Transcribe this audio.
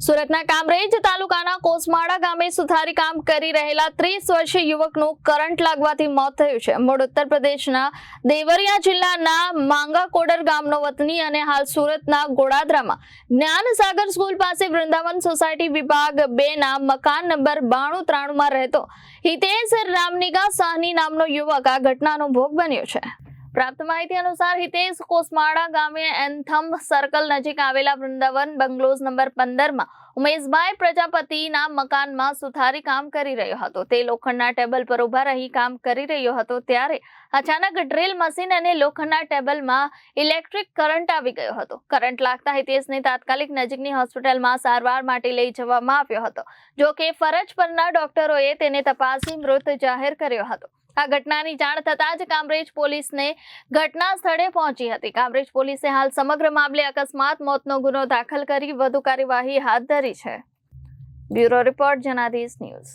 સુરતના કામરેજ તાલુકાના કોસમાળા ગામે સુથારી કામ કરી રહેલા 30 વર્ષીય યુવકનું કરંટ લાગવાથી મોત થયું છે. મૂળ ઉત્તર પ્રદેશના દેવરિયા જિલ્લાના માંગાકોડર ગામનો વતની અને હાલ સુરતના ગોડાદરામાં જ્ઞાનસાગર સ્કૂલ પાસે વૃંદાવન સોસાયટી વિભાગ 2 ના મકાન નંબર 9293 માં રહેતો હિતેશ રામનિગા સાહની નામનો યુવક આ ઘટનાનો ભોગ બન્યો છે. પ્રાપ્ત માહિતી અનુસાર હિતેશ કોસમાળા ગામે એન્થમ સર્કલ નજીક આવેલા વૃંદાવન બંગલોઝ નંબર 15 માં ઉમેશભાઈ પ્રજાપતિના મકાનમાં સુથારી કામ કરી રહ્યો હતો. તે લોખંડના ટેબલ પર ઉભા રહી કામ કરી રહ્યો હતો ત્યારે અચાનક ડ્રીલ મશીન અને લોખંડના ટેબલમાં ઇલેક્ટ્રિક કરંટ આવી ગયો હતો. કરંટ લાગતા હિતેશને તાત્કાલિક નજીકની હોસ્પિટલમાં સારવાર માટે લઈ જવામાં આવ્યો હતો. જો કે ફરજ પરના ડોક્ટરોએ તેને તપાસી મૃત જાહેર કર્યો હતો. આ ઘટનાની જાણ થતાં જ કામરેજ પોલીસને ઘટના સ્થળે પહોંચી હતી. કામરેજ પોલીસે હાલ સમગ્ર મામલે અકસ્માત મોતનો ગુનો દાખલ કરી વધુ કાર્યવાહી હાથ ધરી છે. Bureau report Janadesh news.